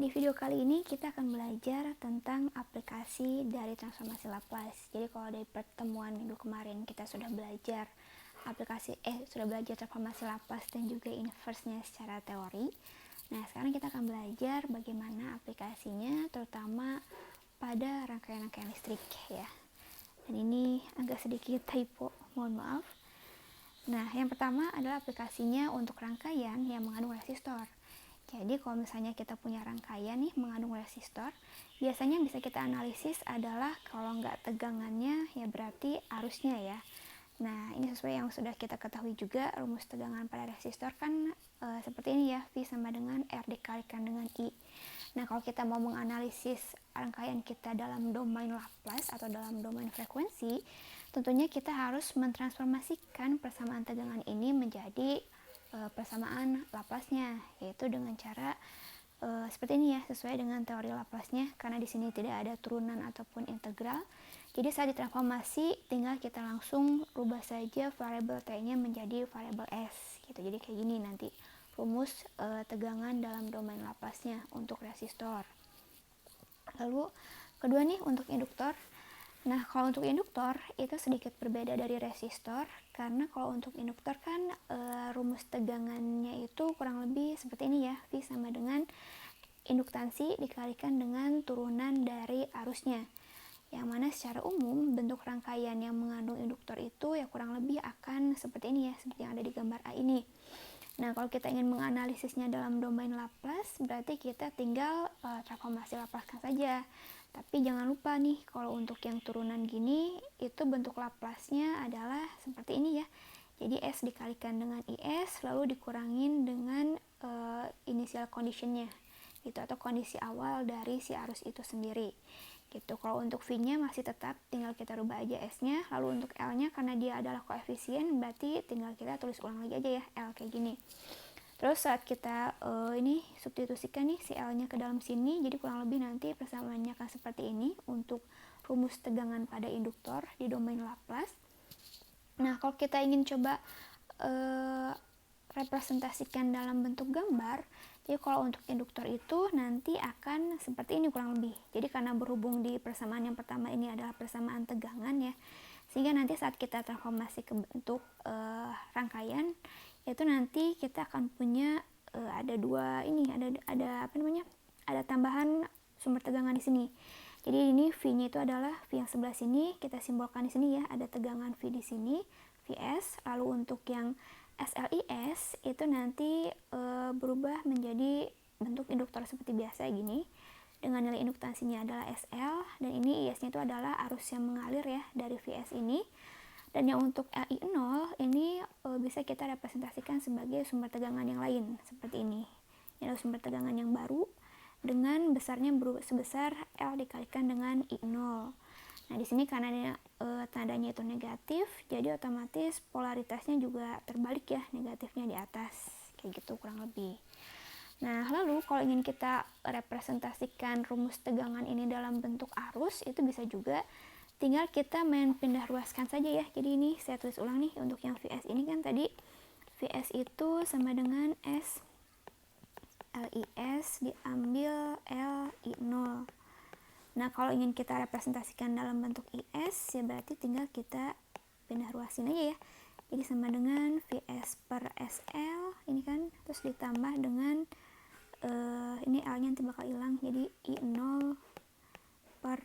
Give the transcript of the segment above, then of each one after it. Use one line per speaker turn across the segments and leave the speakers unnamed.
Di video kali ini kita akan belajar tentang aplikasi dari transformasi Laplace. Jadi kalau dari pertemuan minggu kemarin kita sudah belajar transformasi Laplace dan juga inverse-nya secara teori. Nah, sekarang kita akan belajar bagaimana aplikasinya, terutama pada rangkaian-rangkaian listrik ya. Dan ini agak sedikit typo, mohon maaf. Nah, yang pertama adalah aplikasinya untuk rangkaian yang mengandung resistor. Jadi kalau misalnya kita punya rangkaian nih mengandung resistor, biasanya bisa kita analisis adalah kalau nggak tegangannya ya berarti arusnya ya. Nah, ini sesuai yang sudah kita ketahui juga, rumus tegangan pada resistor kan seperti ini ya, V sama dengan R dikalikan dengan I. Nah, kalau kita mau menganalisis rangkaian kita dalam domain Laplace atau dalam domain frekuensi, tentunya kita harus mentransformasikan persamaan tegangan ini menjadi persamaan Laplace-nya, yaitu dengan cara seperti ini ya, sesuai dengan teori Laplace-nya, karena di sini tidak ada turunan ataupun integral. Jadi saat ditransformasi tinggal kita langsung rubah saja variabel T-nya menjadi variabel S gitu. Jadi kayak gini nanti rumus tegangan dalam domain Laplace-nya untuk resistor. Lalu kedua nih untuk induktor. Nah, kalau untuk induktor itu sedikit berbeda dari resistor, karena kalau untuk induktor kan rumus tegangannya itu kurang lebih seperti ini ya, V sama dengan induktansi dikalikan dengan turunan dari arusnya. Yang mana secara umum bentuk rangkaian yang mengandung induktor itu ya kurang lebih akan seperti ini ya, seperti yang ada di gambar A ini. Nah, kalau kita ingin menganalisisnya dalam domain Laplace, berarti kita tinggal transformasi Laplace-kan saja. Tapi jangan lupa nih, kalau untuk yang turunan gini, itu bentuk Laplace-nya adalah seperti ini ya. Jadi S dikalikan dengan IS, lalu dikurangin dengan initial condition-nya, gitu, atau kondisi awal dari si arus itu sendiri. Gitu. Kalau untuk V-nya masih tetap tinggal kita rubah aja S-nya, lalu untuk L-nya karena dia adalah koefisien, berarti tinggal kita tulis ulang lagi aja ya, L kayak gini. Terus saat kita ini substitusikan nih si L-nya ke dalam sini, jadi kurang lebih nanti persamaannya akan seperti ini untuk rumus tegangan pada induktor di domain Laplace. Nah, kalau kita ingin coba representasikan dalam bentuk gambar, jadi kalau untuk induktor itu nanti akan seperti ini kurang lebih. Jadi karena berhubung di persamaan yang pertama ini adalah persamaan tegangan ya, sehingga nanti saat kita transformasi ke bentuk rangkaian, itu nanti kita akan punya ada dua ini, ada tambahan sumber tegangan di sini. Jadi ini V-nya itu adalah V yang sebelah sini, kita simbolkan di sini ya, ada tegangan V di sini, Vs. Lalu untuk yang SLIS itu nanti berubah menjadi bentuk induktor seperti biasa gini, dengan nilai induktansinya adalah SL, dan ini IS-nya itu adalah arus yang mengalir ya dari Vs ini. Dan yang untuk LI0 ini bisa kita representasikan sebagai sumber tegangan yang lain seperti ini. Ini adalah sumber tegangan yang baru dengan besarnya sebesar L dikalikan dengan I0. Nah, di sini karena tandanya itu negatif, jadi otomatis polaritasnya juga terbalik ya, negatifnya di atas. Kayak gitu kurang lebih. Nah, lalu kalau ingin kita representasikan rumus tegangan ini dalam bentuk arus, itu bisa juga tinggal kita main pindah ruaskan saja ya. Jadi ini saya tulis ulang nih, untuk yang Vs ini kan tadi Vs itu sama dengan S LIS diambil LI0. Nah, kalau ingin kita representasikan dalam bentuk IS, ya berarti tinggal kita pindah ruasin aja ya. Jadi sama dengan Vs per SL, ini kan, terus ditambah dengan ini L-nya nanti bakal hilang, jadi I0 per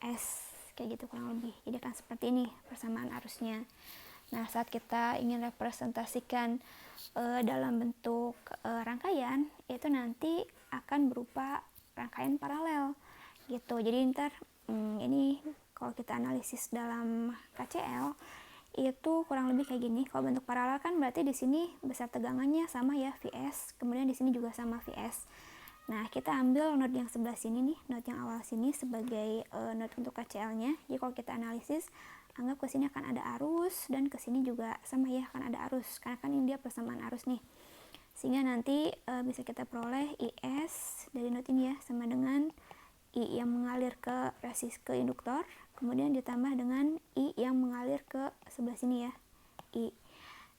S, kayak gitu kurang lebih. Jadi akan seperti ini persamaan arusnya. Nah, saat kita ingin representasikan dalam bentuk rangkaian, itu nanti akan berupa rangkaian paralel gitu. Jadi ntar ini kalau kita analisis dalam KCL itu kurang lebih kayak gini. Kalau bentuk paralel kan berarti di sini besar tegangannya sama ya, Vs, kemudian di sini juga sama Vs. Nah, kita ambil node yang sebelah sini nih, node yang awal sini sebagai node untuk KCL-nya. Jadi kalau kita analisis, anggap ke sini akan ada arus dan ke sini juga sama ya, akan ada arus. Karena kan ini dia persamaan arus nih. Sehingga nanti bisa kita peroleh IS dari node ini ya, sama dengan I yang mengalir ke induktor, kemudian ditambah dengan I yang mengalir ke sebelah sini ya, I.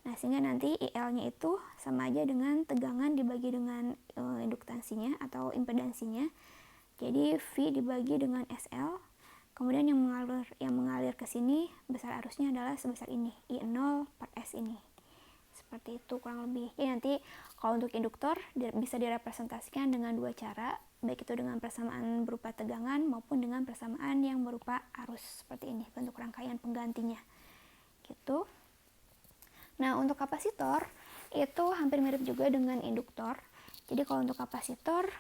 Nah, sehingga nanti IL-nya itu sama aja dengan tegangan dibagi dengan induktansi resistansinya atau impedansinya. Jadi V dibagi dengan SL, kemudian yang mengalir ke sini besar arusnya adalah sebesar ini, I0 per S ini. Seperti itu kurang lebih. Jadi nanti kalau untuk induktor bisa direpresentasikan dengan dua cara, baik itu dengan persamaan berupa tegangan maupun dengan persamaan yang berupa arus seperti ini, bentuk rangkaian penggantinya. Gitu. Nah, untuk kapasitor itu hampir mirip juga dengan induktor. Jadi kalau untuk kapasitor,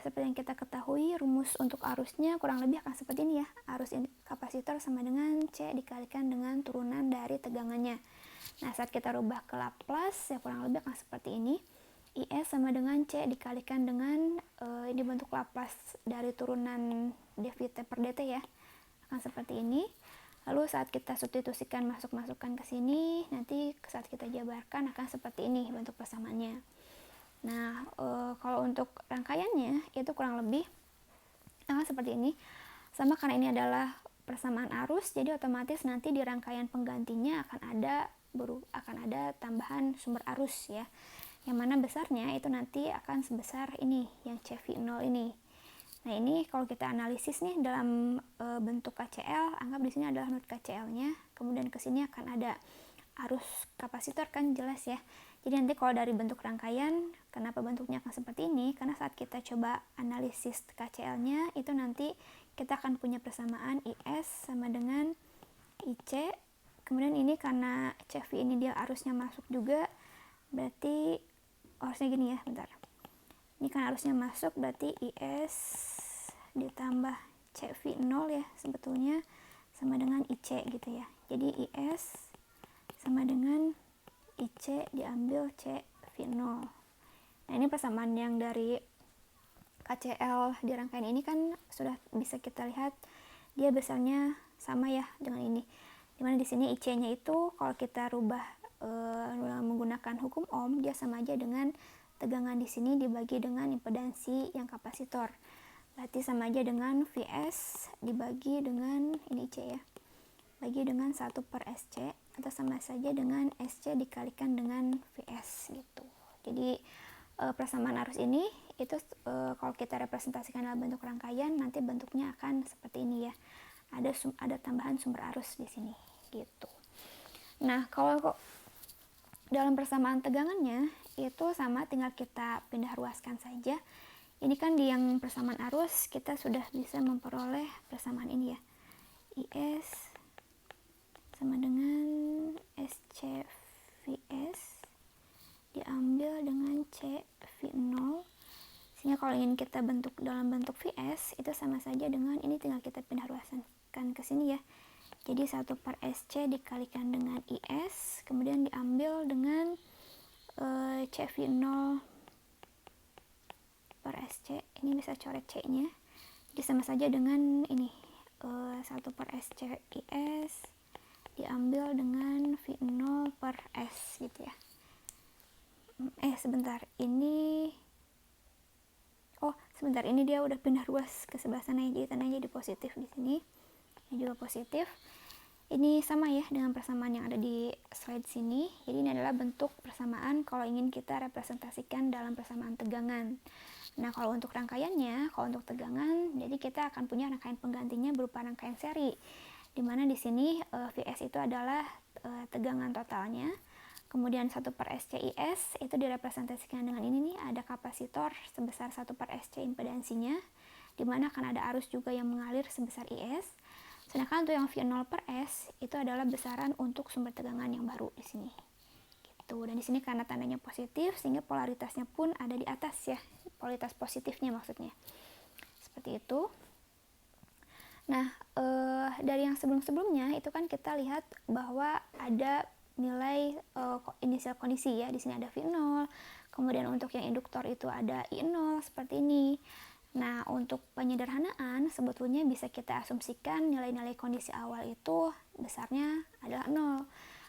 seperti yang kita ketahui, rumus untuk arusnya kurang lebih akan seperti ini ya. Arus kapasitor sama dengan C dikalikan dengan turunan dari tegangannya. Nah, saat kita rubah ke Laplace, ya kurang lebih akan seperti ini. IS sama dengan C dikalikan dengan, ini bentuk Laplace dari turunan dvt per dt ya. Akan seperti ini. Lalu saat kita substitusikan masukkan ke sini, nanti saat kita jabarkan akan seperti ini bentuk persamaannya. Nah, kalau untuk rangkaiannya itu kurang lebih akan seperti ini. Sama karena ini adalah persamaan arus, jadi otomatis nanti di rangkaian penggantinya akan ada tambahan sumber arus ya. Yang mana besarnya itu nanti akan sebesar ini, yang CV0 ini. Nah, ini kalau kita analisis nih dalam bentuk KCL, anggap di sini adalah node KCL-nya, kemudian ke sini akan ada arus kapasitor kan jelas ya. Jadi nanti kalau dari bentuk rangkaian, kenapa bentuknya akan seperti ini? Karena saat kita coba analisis KCL-nya, itu nanti kita akan punya persamaan IS sama dengan IC. Kemudian ini karena CV ini dia arusnya masuk juga, berarti harusnya gini ya, bentar. Ini kan arusnya masuk, berarti IS ditambah CV0 ya, sebetulnya sama dengan IC gitu ya. Jadi IS sama dengan IC diambil CV0. Nah, ini persamaan yang dari KCL di rangkaian ini kan sudah bisa kita lihat dia besarnya sama ya dengan ini. Dimana di sini IC-nya itu kalau kita rubah menggunakan hukum Ohm, dia sama aja dengan tegangan di sini dibagi dengan impedansi yang kapasitor. Berarti sama aja dengan Vs dibagi dengan ini IC ya. Bagi dengan 1 per SC, atau sama saja dengan SC dikalikan dengan Vs gitu. Jadi persamaan arus ini itu kalau kita representasikan dalam bentuk rangkaian, nanti bentuknya akan seperti ini ya. Ada tambahan sumber arus di sini gitu. Nah, kalau dalam persamaan tegangannya itu sama, tinggal kita pindah ruaskan saja. Ini kan di yang persamaan arus kita sudah bisa memperoleh persamaan ini ya. IS sama dengan SCVS diambil dengan CV0. Sehingga kalau ingin kita bentuk dalam bentuk Vs, itu sama saja dengan ini, tinggal kita pindah ruaskan ke sini ya. Jadi 1 per SC dikalikan dengan IS, kemudian diambil dengan CV0 per SC. Ini bisa coret C-nya. Jadi sama saja dengan ini, 1 per SC IS diambil dengan V0 per S gitu ya. Sebentar, ini ini dia udah pindah ruas ke sebelah sana ya, jadi tandanya jadi positif di sini. Ini juga positif. Ini sama ya dengan persamaan yang ada di slide sini. Jadi ini adalah bentuk persamaan kalau ingin kita representasikan dalam persamaan tegangan. Nah, kalau untuk rangkaiannya, kalau untuk tegangan, jadi kita akan punya rangkaian penggantinya berupa rangkaian seri. Dimana di sini Vs itu adalah tegangan totalnya. Kemudian 1 per SCIS itu direpresentasikan dengan ini nih, ada kapasitor sebesar 1 per SC impedansinya, dimana akan ada arus juga yang mengalir sebesar IS. Sedangkan untuk yang V0 per S itu adalah besaran untuk sumber tegangan yang baru di sini. Gitu. Dan di sini karena tandanya positif sehingga polaritasnya pun ada di atas ya, polaritas positifnya maksudnya. Seperti itu. Nah, dari yang sebelum-sebelumnya itu kan kita lihat bahwa ada nilai inisial kondisi ya. Di sini ada V0. Kemudian untuk yang induktor itu ada I0 seperti ini. Nah, untuk penyederhanaan sebetulnya bisa kita asumsikan nilai-nilai kondisi awal itu besarnya adalah 0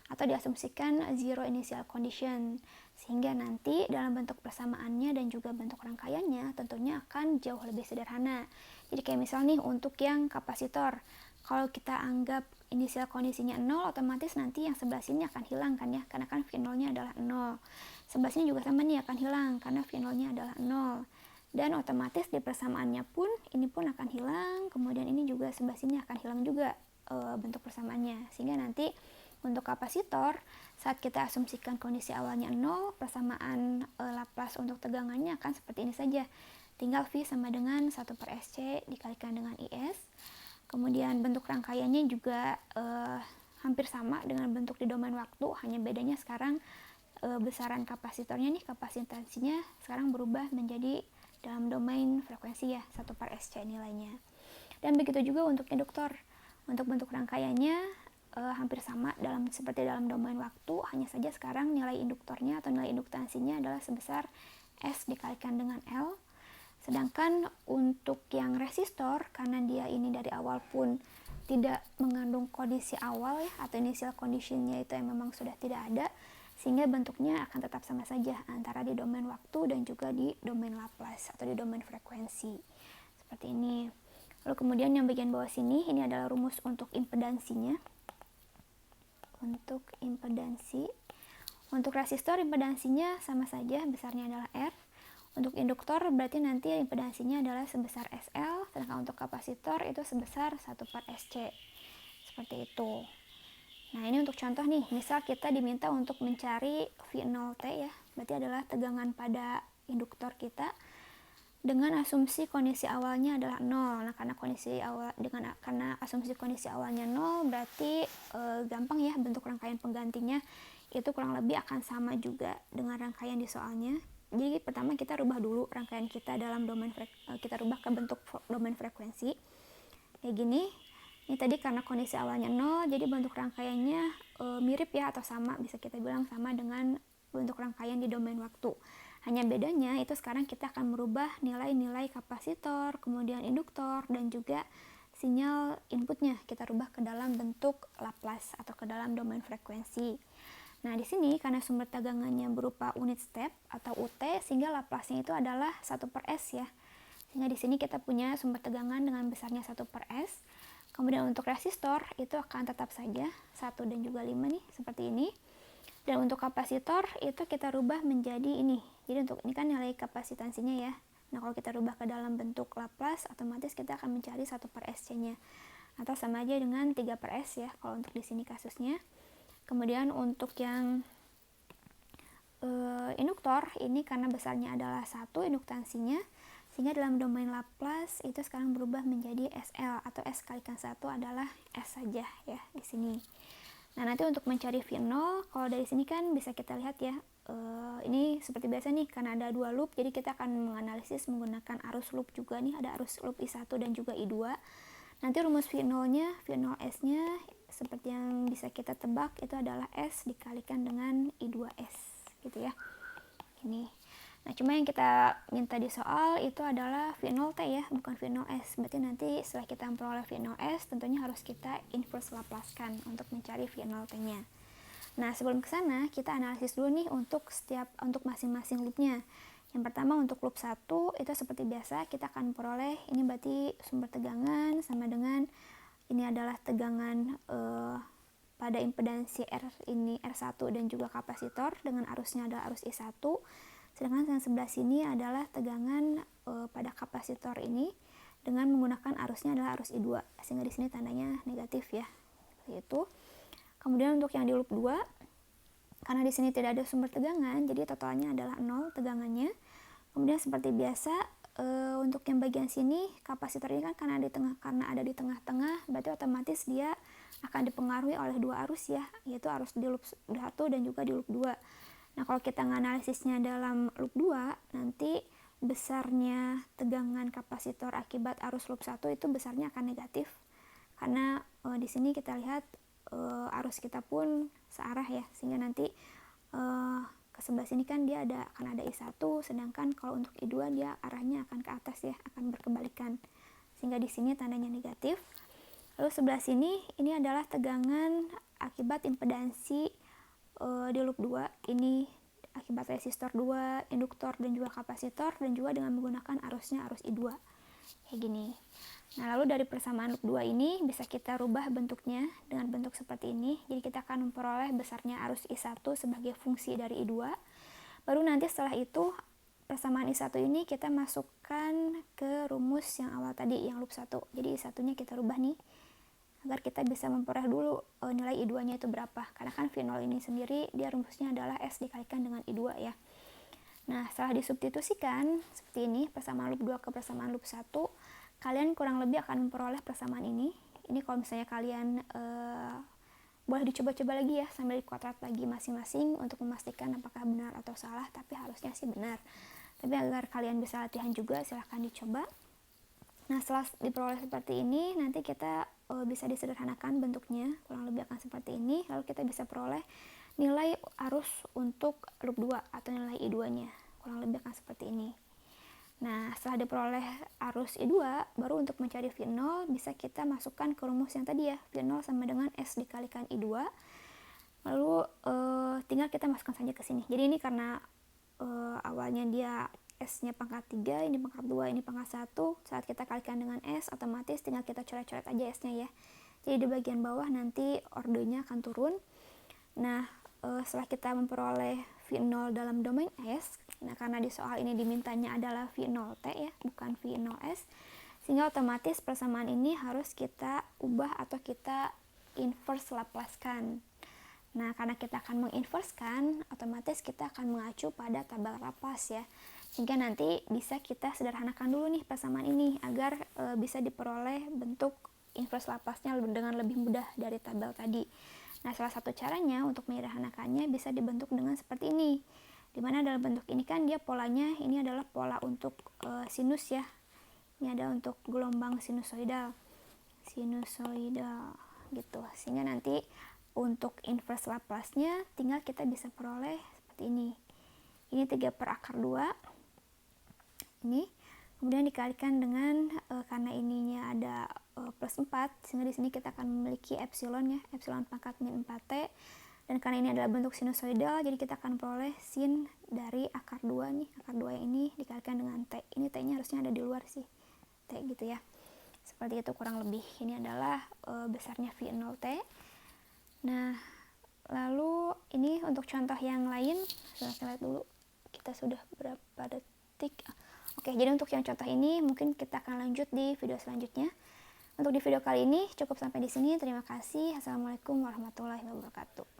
atau diasumsikan zero initial condition, sehingga nanti dalam bentuk persamaannya dan juga bentuk rangkaiannya tentunya akan jauh lebih sederhana. Jadi kayak misal nih untuk yang kapasitor, kalau kita anggap inisial kondisinya 0, otomatis nanti yang sebelah sini akan hilang kan ya, karena kan V0-nya adalah 0. Sebelah sini juga sama nih akan hilang karena V0-nya adalah 0. Dan otomatis di persamaannya pun ini pun akan hilang, kemudian ini juga sebelah sini akan hilang juga bentuk persamaannya. Sehingga nanti untuk kapasitor, saat kita asumsikan kondisi awalnya 0, persamaan Laplace untuk tegangannya akan seperti ini saja. Tinggal V sama dengan 1 per SC dikalikan dengan IS. Kemudian bentuk rangkaiannya juga hampir sama dengan bentuk di domain waktu, hanya bedanya sekarang besaran kapasitornya nih, kapasitansinya sekarang berubah menjadi dalam domain frekuensi ya, 1 per SC nilainya. Dan begitu juga untuk induktor. Untuk bentuk rangkaiannya hampir sama seperti dalam domain waktu, hanya saja sekarang nilai induktornya atau nilai induktansinya adalah sebesar S dikalikan dengan L. Sedangkan untuk yang resistor, karena dia ini dari awal pun tidak mengandung kondisi awal ya, atau initial conditionnya itu yang memang sudah tidak ada, sehingga bentuknya akan tetap sama saja antara di domain waktu dan juga di domain Laplace atau di domain frekuensi seperti ini. Lalu kemudian yang bagian bawah sini, ini adalah rumus untuk impedansinya. Untuk impedansi, untuk resistor impedansinya sama saja, besarnya adalah R. Untuk induktor berarti nanti impedansinya adalah sebesar SL, sedangkan untuk kapasitor itu sebesar 1 per SC. Seperti itu. Nah, ini untuk contoh nih, misal kita diminta untuk mencari V0T ya, berarti adalah tegangan pada induktor kita dengan asumsi kondisi awalnya adalah 0. Nah, karena asumsi kondisi awalnya 0 berarti gampang ya, bentuk rangkaian penggantinya itu kurang lebih akan sama juga dengan rangkaian di soalnya. Jadi pertama kita rubah dulu rangkaian kita dalam domain kita rubah ke bentuk domain frekuensi. Kayak gini. Ini tadi karena kondisi awalnya 0, jadi bentuk rangkaiannya mirip ya, atau sama, bisa kita bilang sama dengan bentuk rangkaian di domain waktu. Hanya bedanya itu sekarang kita akan merubah nilai-nilai kapasitor, kemudian induktor, dan juga sinyal inputnya kita rubah ke dalam bentuk Laplace atau ke dalam domain frekuensi. Nah, di sini karena sumber tegangannya berupa unit step atau UT, sehingga Laplace-nya itu adalah 1 per S ya. Sehingga di sini kita punya sumber tegangan dengan besarnya 1 per S. Kemudian untuk resistor itu akan tetap saja 1 dan juga 5 nih, seperti ini. Dan untuk kapasitor itu kita rubah menjadi ini. Jadi untuk ini kan nilai kapasitansinya ya. Nah, kalau kita rubah ke dalam bentuk Laplace, otomatis kita akan mencari 1 per SC-nya. Atau sama aja dengan 3 per S ya, kalau untuk di sini kasusnya. Kemudian untuk yang induktor, ini karena besarnya adalah 1 induktansinya, sehingga dalam domain Laplace itu sekarang berubah menjadi SL atau S kalikan 1 adalah S saja ya di sini. Nah, nanti untuk mencari V0, kalau dari sini kan bisa kita lihat ya, ini seperti biasa nih, karena ada 2 loop, jadi kita akan menganalisis menggunakan arus loop juga nih, ada arus loop I1 dan juga I2. Nanti rumus V0-nya, V0S-nya, seperti yang bisa kita tebak, itu adalah S dikalikan dengan I2S, gitu ya. Ini. Nah, cuma yang kita minta di soal itu adalah V0T ya, bukan V0S. Berarti nanti setelah kita memperoleh V0S, tentunya harus kita inverse Laplace-kan untuk mencari V0T-nya. Nah, sebelum ke sana, kita analisis dulu nih untuk masing-masing loop-nya. Yang pertama untuk loop 1, itu seperti biasa, kita akan peroleh, ini berarti sumber tegangan sama dengan, ini adalah tegangan pada impedansi R ini R1 dan juga kapasitor, dengan arusnya adalah arus I1. Sedangkan yang sebelah sini adalah tegangan pada kapasitor ini dengan menggunakan arusnya adalah arus I2, sehingga di sini tandanya negatif ya. Seperti itu. Kemudian untuk yang di loop 2, karena di sini tidak ada sumber tegangan, jadi totalnya adalah 0 tegangannya. Kemudian seperti biasa untuk yang bagian sini kapasitor ini kan karena ada di tengah-tengah, berarti otomatis dia akan dipengaruhi oleh 2 arus ya, yaitu arus di loop 1 dan juga di loop 2. Nah, kalau kita menganalisisnya dalam loop 2, nanti besarnya tegangan kapasitor akibat arus loop 1 itu besarnya akan negatif. Karena di sini kita lihat arus kita pun searah ya, sehingga nanti ke sebelah sini kan dia akan ada I1, sedangkan kalau untuk I2 dia arahnya akan ke atas ya, akan berkebalikan. Sehingga di sini tandanya negatif. Lalu sebelah sini ini adalah tegangan akibat impedansi di loop 2, ini akibat resistor 2, induktor dan juga kapasitor, dan juga dengan menggunakan arusnya arus I2 kayak gini. Nah, lalu dari persamaan loop 2 ini bisa kita rubah bentuknya dengan bentuk seperti ini. Jadi kita akan memperoleh besarnya arus I1 sebagai fungsi dari I2. Baru nanti setelah itu persamaan I1 ini kita masukkan ke rumus yang awal tadi, yang loop 1. Jadi I1-nya kita rubah nih, agar kita bisa memperoleh dulu nilai I2-nya itu berapa. Karena kan V0 ini sendiri, dia rumusnya adalah S dikalikan dengan I2 ya. Nah, setelah disubstitusikan, seperti ini, persamaan loop 2 ke persamaan loop 1, kalian kurang lebih akan memperoleh persamaan ini. Ini kalau misalnya kalian boleh dicoba-coba lagi ya, sambil dikuadrat lagi masing-masing untuk memastikan apakah benar atau salah, tapi harusnya sih benar. Tapi agar kalian bisa latihan juga, silahkan dicoba. Nah, setelah diperoleh seperti ini, nanti kita bisa disederhanakan bentuknya, kurang lebih akan seperti ini. Lalu kita bisa peroleh nilai arus untuk loop 2 atau nilai I2-nya, kurang lebih akan seperti ini. Nah, setelah diperoleh arus I2, baru untuk mencari V0 bisa kita masukkan ke rumus yang tadi ya, V0 sama dengan S dikalikan I2. Lalu tinggal kita masukkan saja ke sini. Jadi ini karena awalnya dia S-nya pangkat 3, ini pangkat 2, ini pangkat 1. Saat kita kalikan dengan S, otomatis tinggal kita coret-coret aja S-nya ya. Jadi di bagian bawah nanti ordenya akan turun. Nah, setelah kita memperoleh V0 dalam domain S, nah karena di soal ini dimintanya adalah V0T ya, bukan V0S, sehingga otomatis persamaan ini harus kita ubah atau kita inverse Laplace-kan. Nah, karena kita akan menginverskan, otomatis kita akan mengacu pada tabel Laplace ya. Sehingga nanti bisa kita sederhanakan dulu nih persamaan ini agar bisa diperoleh bentuk inverse Laplace-nya dengan lebih mudah dari tabel tadi. Nah, salah satu caranya untuk menyederhanakannya bisa dibentuk dengan seperti ini. Dimana dalam bentuk ini kan dia polanya, ini adalah pola untuk sinus ya. Ini ada untuk gelombang sinusoidal. Sinusoidal gitu. Sehingga nanti untuk inverse Laplace-nya tinggal kita bisa peroleh seperti ini. Ini 3 per akar 2. Ini kemudian dikalikan dengan karena ininya ada plus 4, sehingga di sini kita akan memiliki epsilon ya, epsilon pangkat min 4t. Dan karena ini adalah bentuk sinusoidal, jadi kita akan peroleh sin dari akar 2 nih, akar 2 yang ini dikalikan dengan t. Ini t-nya harusnya ada di luar sih, t gitu ya. Seperti itu kurang lebih. Ini adalah besarnya V0t. Nah, lalu ini untuk contoh yang lain, saya lihat dulu kita sudah berapa detik. Oke, jadi untuk yang contoh ini mungkin kita akan lanjut di video selanjutnya. Untuk di video kali ini cukup sampai di sini. Terima kasih. Assalamualaikum warahmatullahi wabarakatuh.